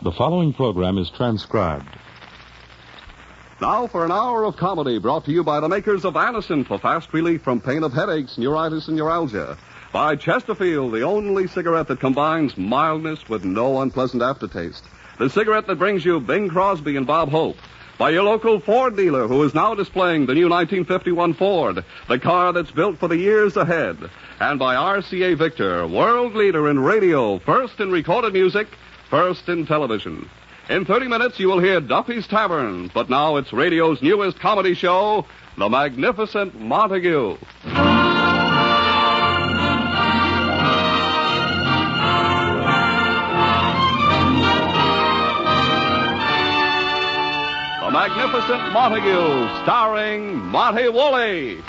The following program is transcribed. Now for an hour of comedy brought to you by the makers of Anacin for fast relief from pain of headaches, neuritis, and neuralgia. By Chesterfield, the only cigarette that combines mildness with no unpleasant aftertaste. The cigarette that brings you Bing Crosby and Bob Hope. By your local Ford dealer, who is now displaying the new 1951 Ford, the car that's built for the years ahead. And by RCA Victor, world leader in radio, first in recorded music, first in television. In 30 minutes, you will hear Duffy's Tavern, but now it's radio's newest comedy show, The Magnificent Montague. The Magnificent Montague, starring Monty Woolley.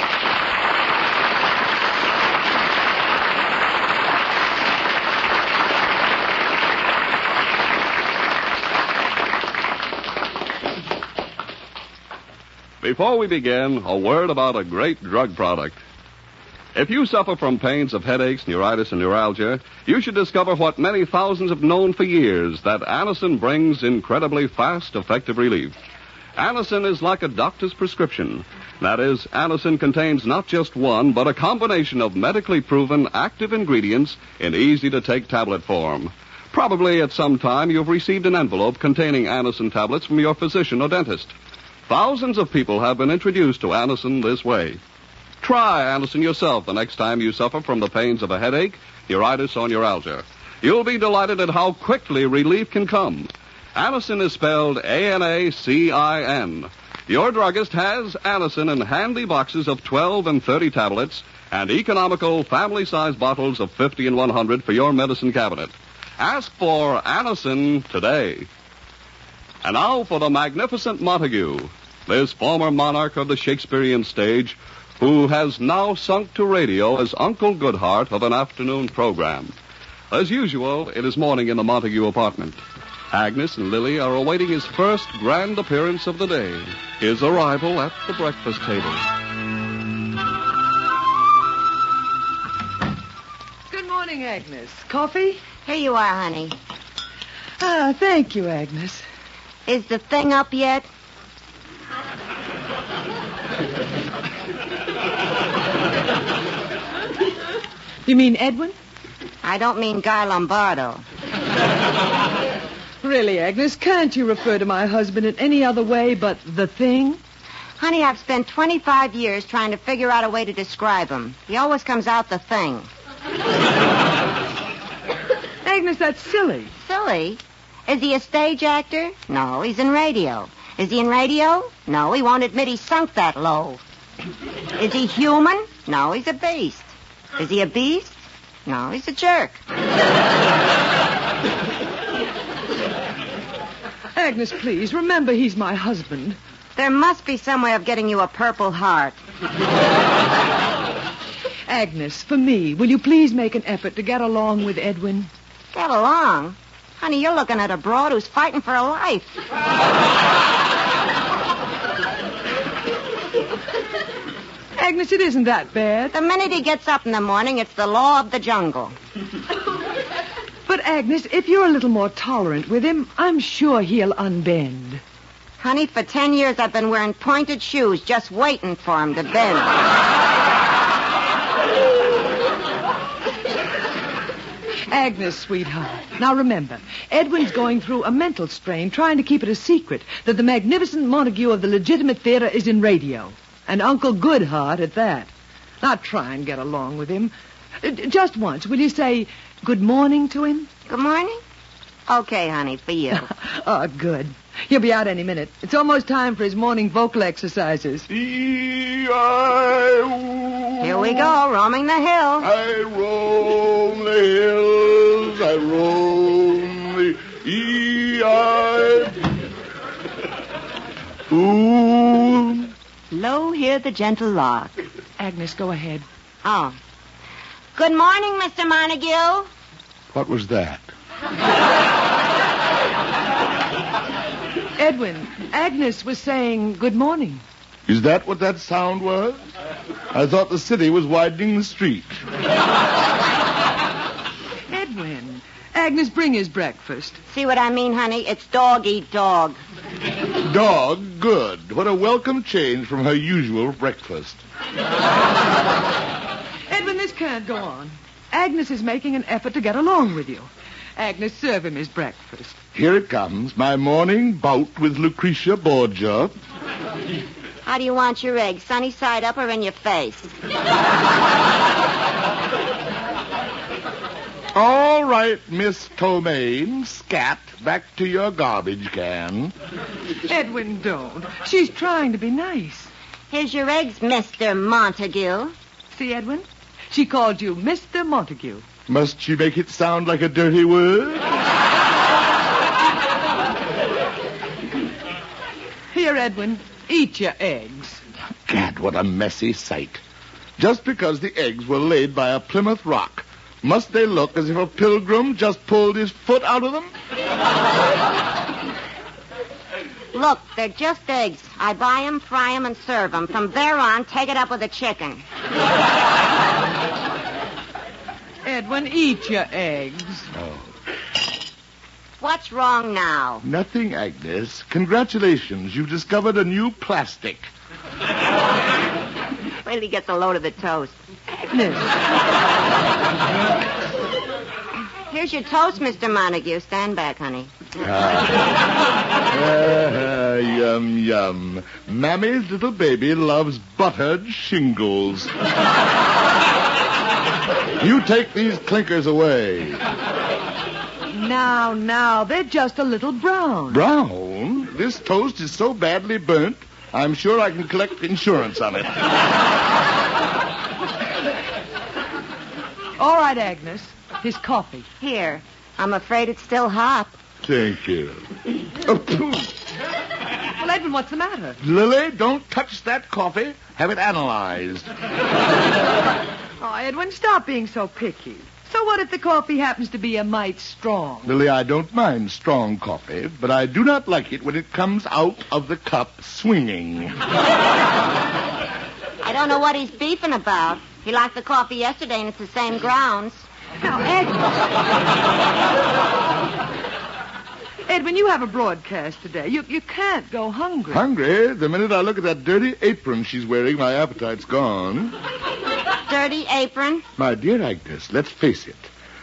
Before we begin, a word about a great drug product. If you suffer from pains of headaches, neuritis, and neuralgia, you should discover what many thousands have known for years, that Anacin brings incredibly fast, effective relief. Anacin is like a doctor's prescription. That is, Anacin contains not just one, but a combination of medically proven active ingredients in easy-to-take tablet form. Probably at some time you've received an envelope containing Anacin tablets from your physician or dentist. Thousands of people have been introduced to Anacin this way. Try Anacin yourself the next time you suffer from the pains of a headache, neuritis, or neuralgia. You'll be delighted at how quickly relief can come. Anacin is spelled A-N-A-C-I-N. Your druggist has Anacin in handy boxes of 12 and 30 tablets and economical family-sized bottles of 50 and 100 for your medicine cabinet. Ask for Anacin today. And now for the Magnificent Montague, this former monarch of the Shakespearean stage, who has now sunk to radio as Uncle Goodhart of an afternoon program. As usual, it is morning in the Montague apartment. Agnes and Lily are awaiting his first grand appearance of the day, his arrival at the breakfast table. Good morning, Agnes. Coffee? Here you are, honey. Ah, thank you, Agnes. Is the thing up yet? You mean Edwin? I don't mean Guy Lombardo. Really, Agnes, can't you refer to my husband in any other way but the thing? Honey, I've spent 25 years trying to figure out a way to describe him. He always comes out the thing. Agnes, that's silly. Silly? Is he a stage actor? No, he's in radio. Is he in radio? No, he won't admit he sunk that low. Is he human? No, he's a beast. Is he a beast? No, he's a jerk. Agnes, please, remember he's my husband. There must be some way of getting you a Purple Heart. Agnes, for me, will you please make an effort to get along with Edwin? Get along? Honey, you're looking at a broad who's fighting for her life. Agnes, it isn't that bad. The minute he gets up in the morning, it's the law of the jungle. But, Agnes, if you're a little more tolerant with him, I'm sure he'll unbend. Honey, for 10 years I've been wearing pointed shoes just waiting for him to bend. Agnes, sweetheart. Now remember, Edwin's going through a mental strain trying to keep it a secret that the Magnificent Montague of the legitimate theater is in radio. And Uncle Goodhart at that. Now try and get along with him. Just once, will you say good morning to him? Good morning? Okay, honey, for you. Oh, good. He'll be out any minute. It's almost time for his morning vocal exercises. Here we go, roaming the hills. I roam the hills, I roam the E-I. Ooh. Lo, hear the gentle lark. Agnes, go ahead. Oh. Good morning, Mr. Montague. What was that? Edwin, Agnes was saying good morning. Is that what that sound was? I thought the city was widening the street. Edwin, Agnes bring his breakfast? See what I mean, honey? It's dog eat dog. Dog, good. What a welcome change from her usual breakfast. Edwin, this can't go on. Agnes is making an effort to get along with you. Agnes, serve him his breakfast. Here it comes, my morning bout with Lucretia Borgia. How do you want your eggs, sunny side up or in your face? All right, Miss Tomaine, scat, back to your garbage can. Edwin, don't. She's trying to be nice. Here's your eggs, Mr. Montague. See, Edwin? She called you Mr. Montague. Must she make it sound like a dirty word? Here, Edwin, eat your eggs. Gad, what a messy sight. Just because the eggs were laid by a Plymouth Rock, must they look as if a pilgrim just pulled his foot out of them? Look, they're just eggs. I buy 'em, fry 'em, and serve 'em. From there on, take it up with the chicken. Edwin, eat your eggs. Oh. What's wrong now? Nothing, Agnes. Congratulations. You've discovered a new plastic. Wait till he gets a load of the toast. Agnes. Here's your toast, Mr. Montague. Stand back, honey. Yum, yum. Mammy's little baby loves buttered shingles. You take these clinkers away. Now, they're just a little brown. Brown? This toast is so badly burnt, I'm sure I can collect insurance on it. All right, Agnes. His coffee. Here. I'm afraid it's still hot. Thank you. Oh, Well, Edwin, what's the matter? Lily, don't touch that coffee. Have it analyzed. Oh, Edwin, stop being so picky. So what if the coffee happens to be a mite strong? Lily, I don't mind strong coffee, but I do not like it when it comes out of the cup swinging. I don't know what he's beefing about. He liked the coffee yesterday, and it's the same grounds. Now, Edwin, you have a broadcast today. You can't go hungry. Hungry? The minute I look at that dirty apron she's wearing, my appetite's gone. Dirty apron? My dear Agnes, let's face it.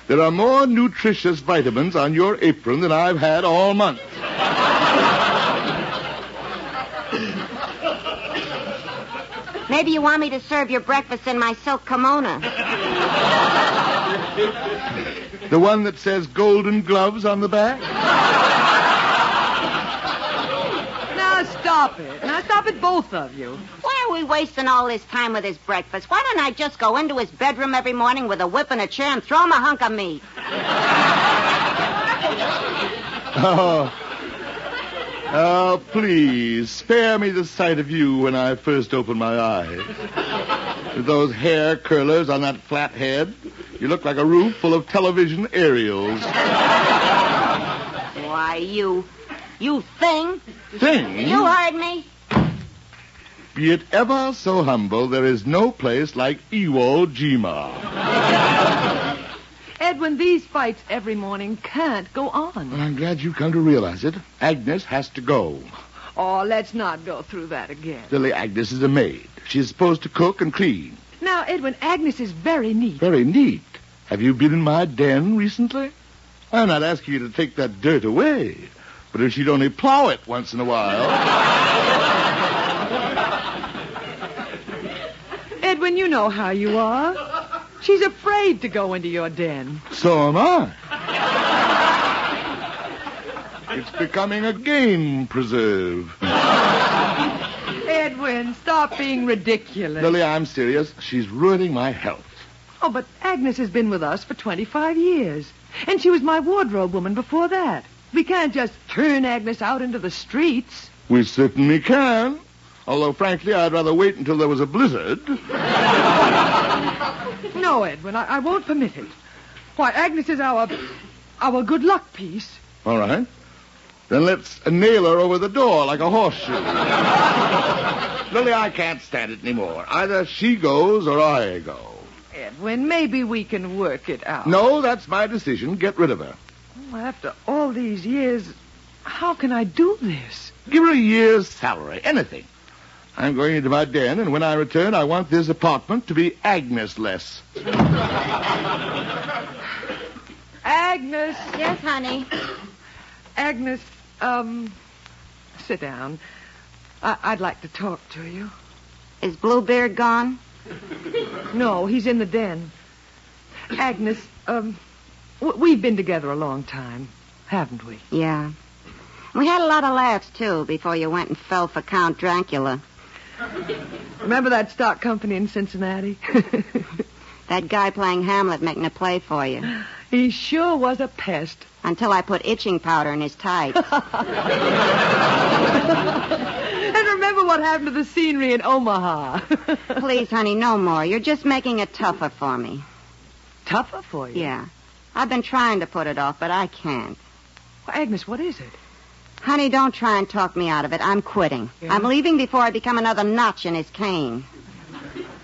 There are more nutritious vitamins on your apron than I've had all month. Maybe you want me to serve your breakfast in my silk kimono. The one that says golden gloves on the back? Now, stop it. Now, stop it, both of you. Why are we wasting all this time with his breakfast? Why don't I just go into his bedroom every morning with a whip and a chair and throw him a hunk of meat? Oh, please, spare me the sight of you when I first open my eyes. With those hair curlers on that flat head, you look like a roof full of television aerials. Why, you thing. Thing? You heard me. Be it ever so humble, there is no place like Iwo Jima. Edwin, these fights every morning can't go on. Well, I'm glad you've come to realize it. Agnes has to go. Oh, let's not go through that again. Lily, Agnes is a maid. She's supposed to cook and clean. Now, Edwin, Agnes is very neat. Very neat. Have you been in my den recently? I'm not asking you to take that dirt away, but if she'd only plow it once in a while. Edwin, you know how you are. She's afraid to go into your den. So am I. It's becoming a game preserve. Edwin, stop being ridiculous. Lily, I'm serious. She's ruining my health. Oh, but Agnes has been with us for 25 years. And she was my wardrobe woman before that. We can't just turn Agnes out into the streets. We certainly can. Although, frankly, I'd rather wait until there was a blizzard. No, Edwin, I won't permit it. Why, Agnes is our good luck piece. All right. Then let's nail her over the door like a horseshoe. Lily, I can't stand it anymore. Either she goes or I go. Edwin, maybe we can work it out. No, that's my decision. Get rid of her. After all these years, how can I do this? Give her a year's salary, anything. I'm going into my den, and when I return, I want this apartment to be Agnes-less. Agnes. Yes, honey. Agnes, sit down. I'd like to talk to you. Is Bluebeard gone? No, he's in the den. Agnes, we've been together a long time, haven't we? Yeah. We had a lot of laughs, too, before you went and fell for Count Dracula. Remember that stock company in Cincinnati? That guy playing Hamlet making a play for you. He sure was a pest. Until I put itching powder in his tights. And remember what happened to the scenery in Omaha. Please, honey, no more. You're just making it tougher for me. Tougher for you? Yeah. I've been trying to put it off, but I can't. Well, Agnes, what is it? Honey, don't try and talk me out of it. I'm quitting. Yeah? I'm leaving before I become another notch in his cane.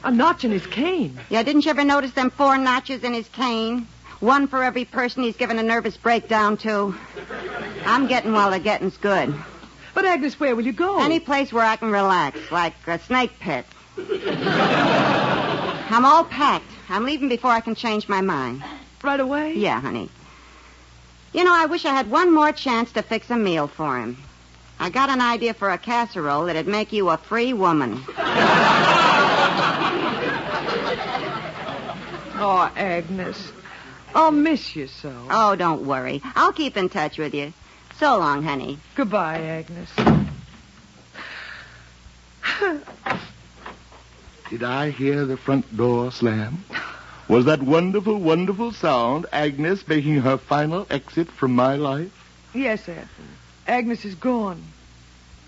A notch in his cane? Yeah, didn't you ever notice them 4 notches in his cane? One for every person he's given a nervous breakdown to. I'm getting while the getting's good. But, Agnes, where will you go? Any place where I can relax, like a snake pit. I'm all packed. I'm leaving before I can change my mind. Right away? Yeah, honey. You know, I wish I had one more chance to fix a meal for him. I got an idea for a casserole that'd make you a free woman. Oh, Agnes, I'll miss you so. Oh, don't worry. I'll keep in touch with you. So long, honey. Goodbye, Agnes. Did I hear the front door slam? Was that wonderful, wonderful sound Agnes making her final exit from my life? Yes, Edwin. Agnes is gone.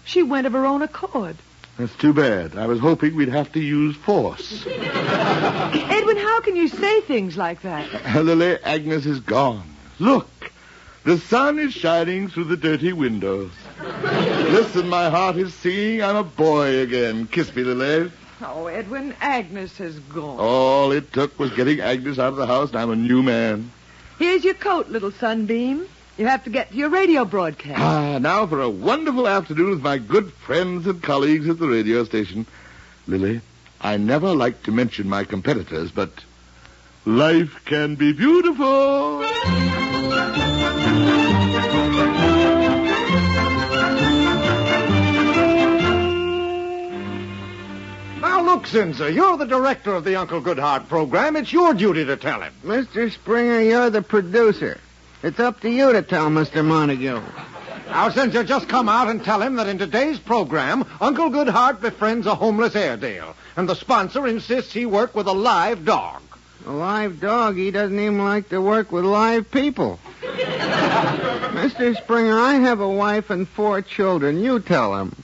She went of her own accord. That's too bad. I was hoping we'd have to use force. Edwin, how can you say things like that? Lily, Agnes is gone. Look, the sun is shining through the dirty windows. Listen, my heart is singing I'm a boy again. Kiss me, Lily. Oh, Edwin, Agnes has gone. All it took was getting Agnes out of the house, and I'm a new man. Here's your coat, little Sunbeam. You have to get to your radio broadcast. Now for a wonderful afternoon with my good friends and colleagues at the radio station. Lily, I never like to mention my competitors, but life can be beautiful. Now, look, Zinza, you're the director of the Uncle Goodhart program. It's your duty to tell him. Mr. Springer, you're the producer. It's up to you to tell Mr. Montague. Now, Zinza, just come out and tell him that in today's program, Uncle Goodhart befriends a homeless Airedale, and the sponsor insists he work with a live dog. A live dog, he doesn't even like to work with live people. Mr. Springer, I have a wife and 4 children. You tell him.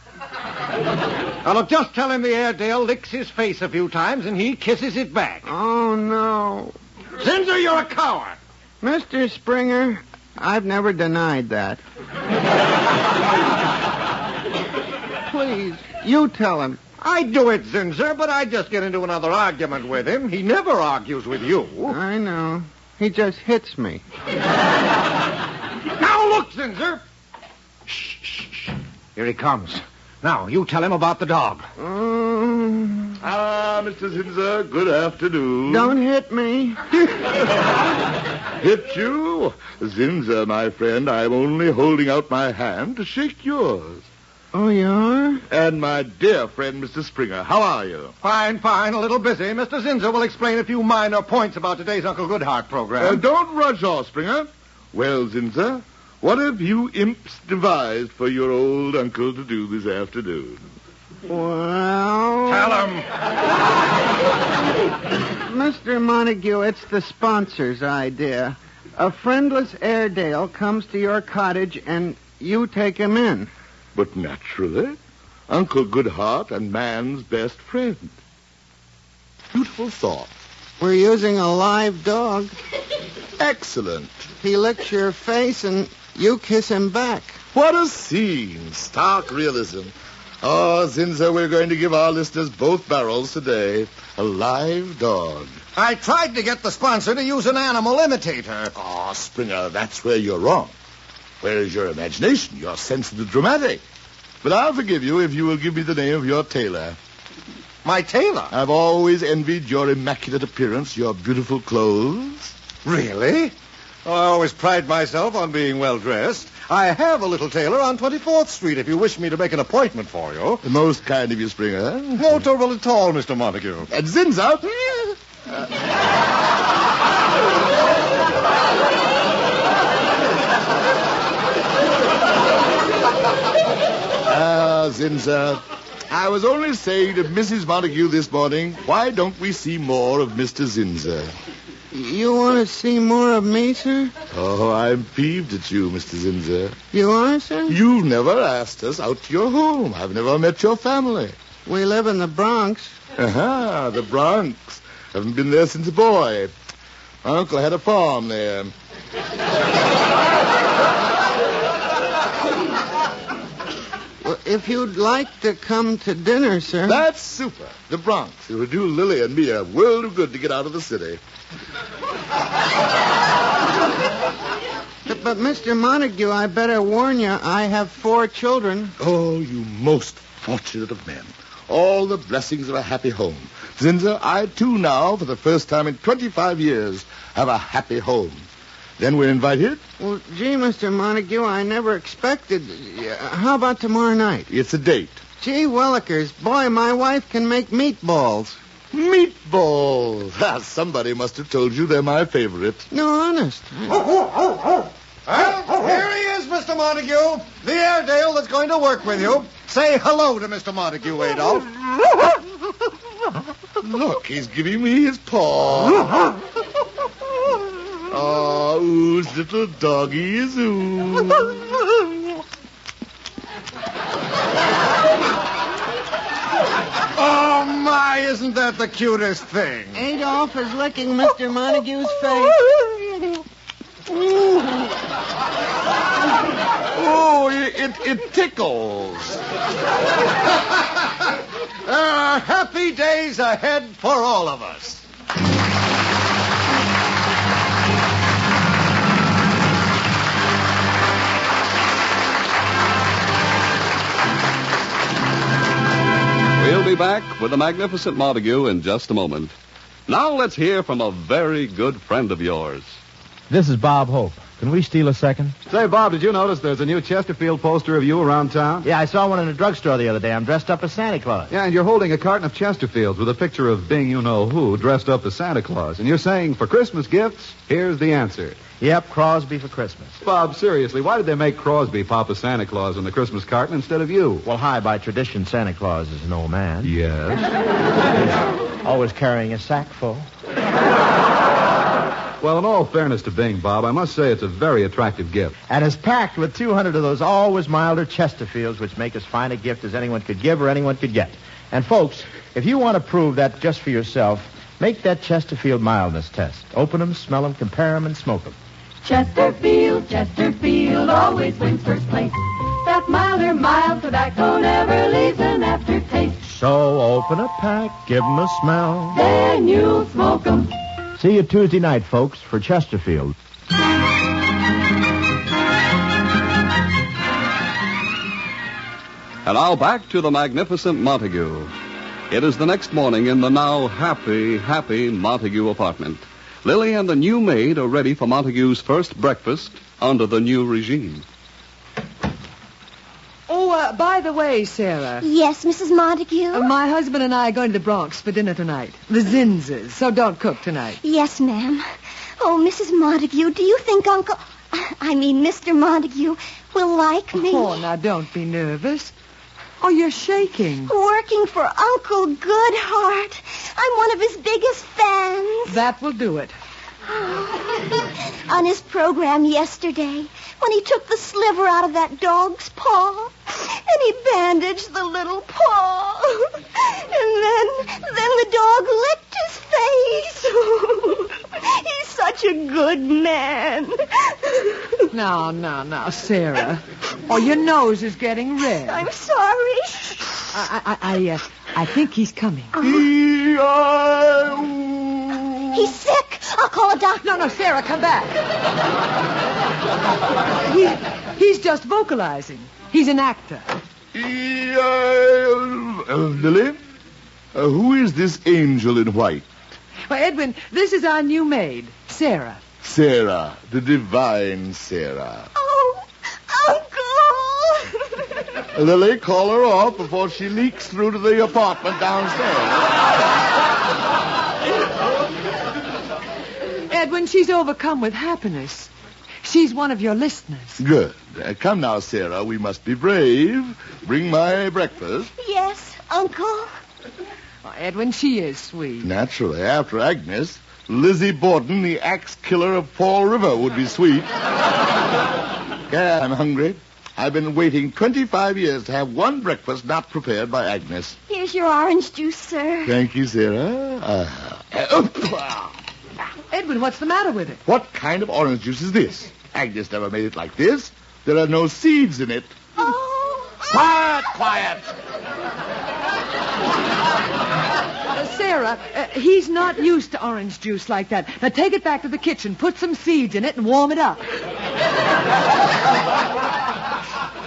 Now, look, just tell him the Airedale licks his face a few times and he kisses it back. Oh, no. Zinza, you're a coward. Mr. Springer, I've never denied that. Please, you tell him. I'd do it, Zinza, but I'd just get into another argument with him. He never argues with you. I know. He just hits me. Now, look, Zinza. Shh, shh, shh. Here he comes. Now, you tell him about the dog. Mr. Zinza, good afternoon. Don't hit me. Hit you? Zinza, my friend, I'm only holding out my hand to shake yours. Oh, you are? And my dear friend, Mr. Springer, how are you? Fine, fine. A little busy. Mr. Zinza will explain a few minor points about today's Uncle Goodhart program. Don't rush off, Springer. Well, Zinza, what have you imps devised for your old uncle to do this afternoon? Well... Tell him. Mr. Montague, it's the sponsor's idea. A friendless Airedale comes to your cottage and you take him in. But naturally, Uncle Goodhart and man's best friend. Beautiful thought. We're using a live dog. Excellent. He licks your face and you kiss him back. What a scene. Stark realism. Oh, Zinza, we're going to give our listeners both barrels today. A live dog. I tried to get the sponsor to use an animal imitator. Oh, Springer, that's where you're wrong. Where is your imagination, your sense of the dramatic? But I'll forgive you if you will give me the name of your tailor. My tailor? I've always envied your immaculate appearance, your beautiful clothes. Really? Oh, I always pride myself on being well-dressed. I have a little tailor on 24th Street if you wish me to make an appointment for you. Most kind of you, Springer. No trouble at all, Mr. Montague. And Zinza. Zinza, I was only saying to Mrs. Montague this morning, why don't we see more of Mr. Zinza? You want to see more of me, sir? Oh, I'm peeved at you, Mr. Zinza. You are, sir? You've never asked us out to your home. I've never met your family. We live in the Bronx. Aha, the Bronx. Haven't been there since a boy. My uncle had a farm there. Well, if you'd like to come to dinner, sir. That's super. The Bronx. It would do Lily and me a world of good to get out of the city. But, Mr. Montague, I better warn you, I have 4 children. Oh, you most fortunate of men. All the blessings of a happy home. Zinza, I, too, now, for the first time in 25 years, have a happy home. Then we're invited? Well, gee, Mr. Montague, I never expected... How about tomorrow night? It's a date. Gee, Willikers, boy, my wife can make meatballs. Meatballs! Somebody must have told you they're my favorite. No, honest. Well, here he is, Mr. Montague. The Airedale that's going to work with you. Say hello to Mr. Montague, Adolph. Look, he's giving me his paw. Oh, whose little doggy is who? Oh, my, isn't that the cutest thing? Adolph is licking Mr. Montague's face. Oh, it tickles. Happy days ahead for all of us. We'll be back with the magnificent Montague in just a moment. Now let's hear from a very good friend of yours. This is Bob Hope. Can we steal a second? Say, Bob, did you notice there's a new Chesterfield poster of you around town? Yeah, I saw one in a drugstore the other day. I'm dressed up as Santa Claus. Yeah, and you're holding a carton of Chesterfields with a picture of Bing you-know-who dressed up as Santa Claus. And you're saying, for Christmas gifts, here's the answer. Yep, Crosby for Christmas. Bob, seriously, why did they make Crosby Papa Santa Claus on the Christmas carton instead of you? Well, hi, by tradition, Santa Claus is an old man. Yes. Always carrying a sack full. Well, in all fairness to Bing, Bob, I must say it's a very attractive gift. And it's packed with 200 of those always milder Chesterfields, which make as fine a gift as anyone could give or anyone could get. And, folks, if you want to prove that just for yourself, make that Chesterfield mildness test. Open them, smell them, compare them, and smoke them. Chesterfield always wins first place. That milder, mild tobacco never leaves an aftertaste. So open a pack, give them a smell. Then you'll smoke 'em. See you Tuesday night, folks, for Chesterfield. And now back to the magnificent Montague. It is the next morning in the now happy, happy Montague apartment. Lily and the new maid are ready for Montague's first breakfast under the new regime. Oh, by the way, Sarah. Yes, Mrs. Montague? My husband and I are going to the Bronx for dinner tonight. The Zinzas, so don't cook tonight. Yes, ma'am. Oh, Mrs. Montague, do you think Mr. Montague will like me? Oh, now don't be nervous. Oh, you're shaking. Working for Uncle Goodheart. I'm one of his biggest fans. That will do it. On his program yesterday, when he took the sliver out of that dog's paw, and he bandaged the little paw, and then the dog licked his face. He's such a good man. Now, Sarah. Oh, your nose is getting red. I'm sorry. I think he's coming. He He's sick. I'll call a doctor. No, Sarah, come back. He's just vocalizing. He's an actor. Lily, who is this angel in white? Well, Edwin, this is our new maid, Sarah. Sarah, the divine Sarah. Oh, Uncle! Lily, call her off before she leaks through to the apartment downstairs. Edwin, she's overcome with happiness. She's one of your listeners. Good. Come now, Sarah. We must be brave. Bring my breakfast. Yes, Uncle. Oh, Edwin, she is sweet. Naturally, after Agnes, Lizzie Borden, the axe killer of Fall River, would be sweet. Yeah, I'm hungry. I've been waiting 25 years to have one breakfast not prepared by Agnes. Here's your orange juice, sir. Thank you, Sarah. Edwin, what's the matter with it? What kind of orange juice is this? Agnes never made it like this. There are no seeds in it. Oh. Quiet! Sarah, he's not used to orange juice like that. Now take it back to the kitchen, put some seeds in it, and warm it up.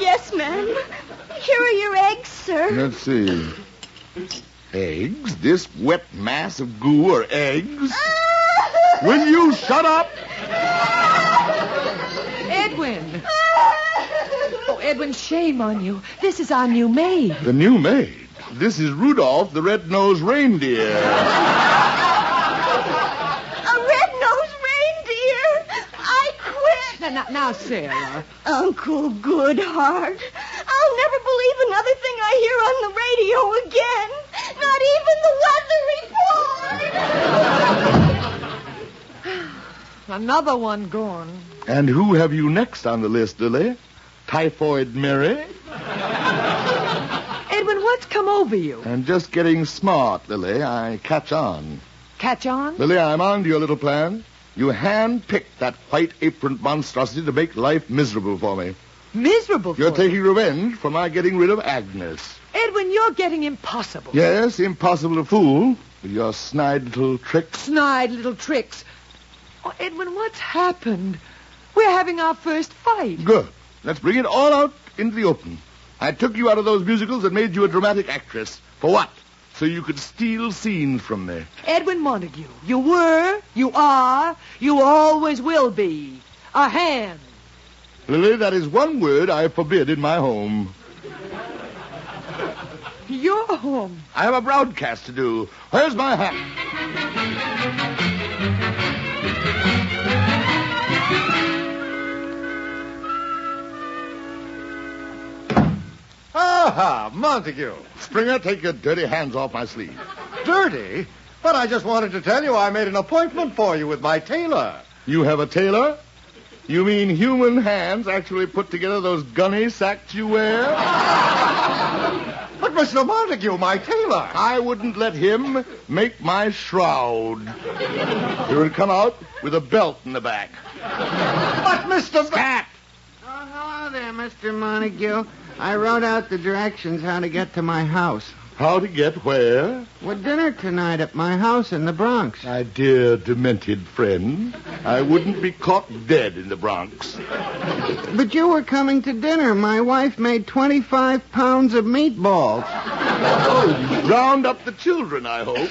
Yes, ma'am. Here are your eggs, sir. Let's see. Eggs? This wet mass of goo are eggs? Will you shut up? Edwin! Oh, Edwin, shame on you. This is our new maid. The new maid? This is Rudolph the Red-Nosed Reindeer. A red-nosed reindeer? I quit. Now, Sarah. Uncle Goodheart, I'll never believe another thing I hear on the radio again. Not even the weather report. Another one gone. And who have you next on the list, Lily? Typhoid Mary? Edwin, what's come over you? I'm just getting smart, Lily. I catch on. Catch on? Lily, I'm on to your little plan. You hand-picked that white-aproned monstrosity to make life miserable for me. Miserable for You're you? taking revenge for my getting rid of Agnes. Edwin, you're getting impossible. Yes, impossible to fool with your snide little tricks. Snide little tricks. Oh, Edwin, what's happened? We're having our first fight. Good. Let's bring it all out into the open. I took you out of those musicals and made you a dramatic actress. For what? So you could steal scenes from me. Edwin Montague, you were, you are, you always will be a hand. Lily, that is one word I forbid in my home. Your home. I have a broadcast to do. Where's my hat? Aha, Montague. Springer, take your dirty hands off my sleeve. Dirty? But I just wanted to tell you I made an appointment for you with my tailor. You have a tailor? You mean human hands actually put together those gunny sacks you wear? But Mr. Montague, my tailor. I wouldn't let him make my shroud. He would come out with a belt in the back. But Mr. Cat! Oh, hello there, Mr. Montague. I wrote out the directions how to get to my house. How to get where? We're dinner tonight at my house in the Bronx. My dear demented friend, I wouldn't be caught dead in the Bronx. But you were coming to dinner. My wife made 25 pounds of meatballs. Oh, round up the children, I hope.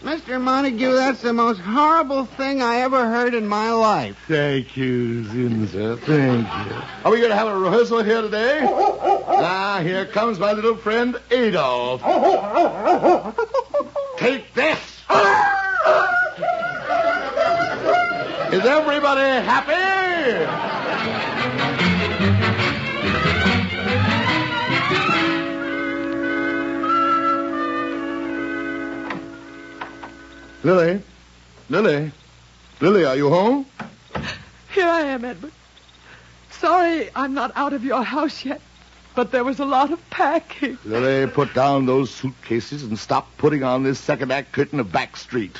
Mr. Montague, that's the most horrible thing I ever heard in my life. Thank you, Zinza. Thank you. Are we going to have a rehearsal here today? Ah, here comes my little friend Adolf. Take this. Is everybody happy? Lily? Lily, are you home? Here I am, Edward. Sorry I'm not out of your house yet, but there was a lot of packing. Lily, put down those suitcases and stop putting on this second act curtain of Back Street.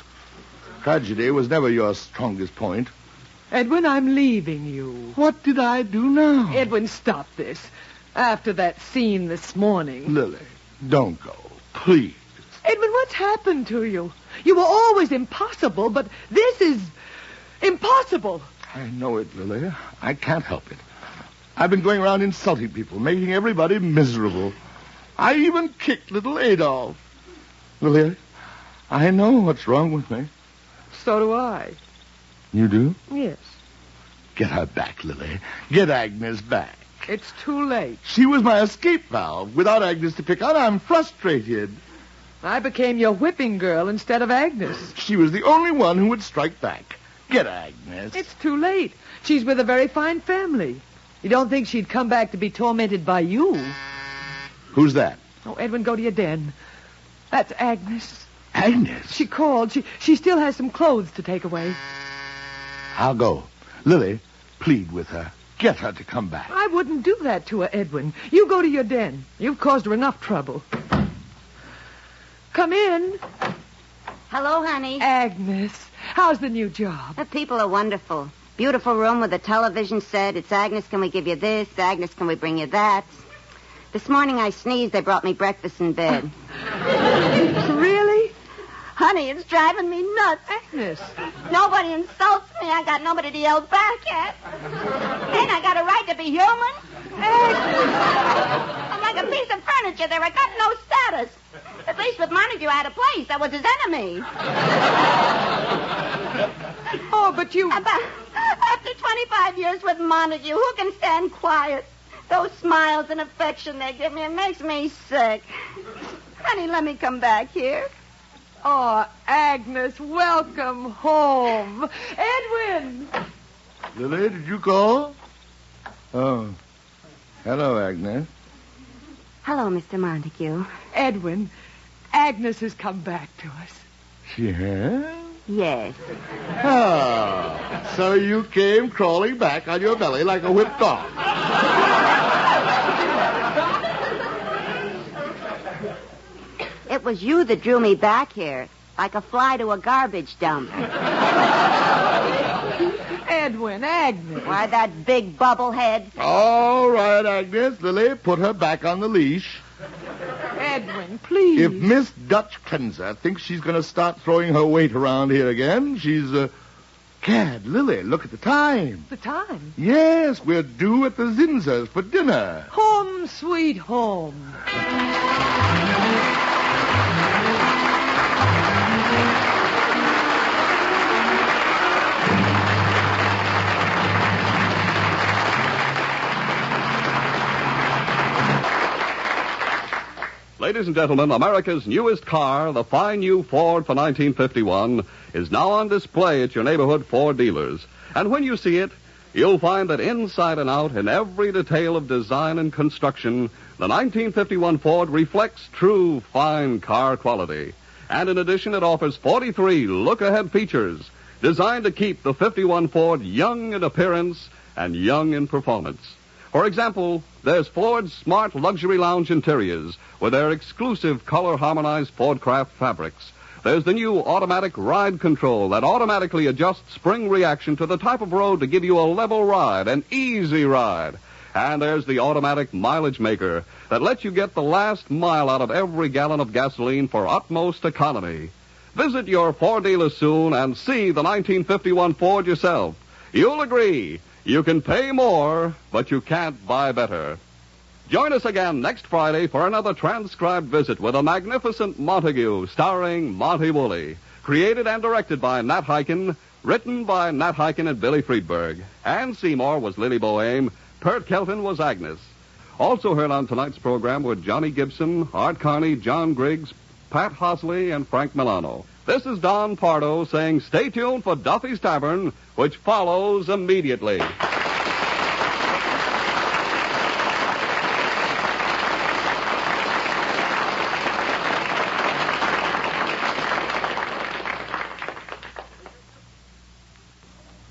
Tragedy was never your strongest point. Edwin, I'm leaving you. What did I do now? Edwin, stop this. After that scene this morning. Lily, don't go. Please. Edwin, what's happened to you? You were always impossible, but this is impossible. I know it, Lily. I can't help it. I've been going around insulting people, making everybody miserable. I even kicked little Adolf. Lily, I know what's wrong with me. So do I. You do? Yes. Get her back, Lily. Get Agnes back. It's too late. She was my escape valve. Without Agnes to pick on, I'm frustrated. I became your whipping girl instead of Agnes. She was the only one who would strike back. Get Agnes. It's too late. She's with a very fine family. You don't think she'd come back to be tormented by you? Who's that? Oh, Edwin, go to your den. That's Agnes. Agnes? She called. She still has some clothes to take away. I'll go. Lily, plead with her. Get her to come back. I wouldn't do that to her, Edwin. You go to your den. You've caused her enough trouble. Come in. Hello, honey. Agnes, how's the new job? The people are wonderful. Beautiful room with a television set. It's Agnes, can we give you this? Agnes, can we bring you that? This morning I sneezed. They brought me breakfast in bed. Really? Honey, it's driving me nuts. Agnes. Nobody insults me. I got nobody to yell back at. And I got a right to be human. Agnes. I'm like a piece of furniture there. I got no status. At least with Montague, I had a place. I was his enemy. Oh, but you... After 25 years with Montague, who can stand quiet? Those smiles and affection they give me, it makes me sick. Honey, let me come back here. Oh, Agnes, welcome home. Edwin! Lily, did you call? Oh. Hello, Agnes. Hello, Mr. Montague. Edwin, Agnes has come back to us. She has? Yes. Ah, so you came crawling back on your belly like a whipped dog. It was you that drew me back here, like a fly to a garbage dump. Edwin, Agnes. Why, that big bubble head. All right, Agnes. Lily, put her back on the leash. Edwin, please. If Miss Dutch Cleanser thinks she's going to start throwing her weight around here again, she's, Cad, Lily, look at the time. The time? Yes, we're due at the Zinzers for dinner. Home, sweet home. Ladies and gentlemen, America's newest car, the fine new Ford for 1951, is now on display at your neighborhood Ford dealers. And when you see it, you'll find that inside and out, in every detail of design and construction, the 1951 Ford reflects true fine car quality. And in addition, it offers 43 look-ahead features designed to keep the 51 Ford young in appearance and young in performance. For example, there's Ford's smart luxury lounge interiors with their exclusive color-harmonized Fordcraft fabrics. There's the new automatic ride control that automatically adjusts spring reaction to the type of road to give you a level ride, an easy ride. And there's the automatic mileage maker that lets you get the last mile out of every gallon of gasoline for utmost economy. Visit your Ford dealer soon and see the 1951 Ford yourself. You'll agree. You can pay more, but you can't buy better. Join us again next Friday for another transcribed visit with a magnificent Montague starring Monty Woolley. Created and directed by Nat Hiken, written by Nat Hiken and Billy Friedberg. Ann Seymour was Lily Boehm. Pert Kelton was Agnes. Also heard on tonight's program were Johnny Gibson, Art Carney, John Griggs, Pat Hosley, and Frank Milano. This is Don Pardo saying stay tuned for Duffy's Tavern, which follows immediately.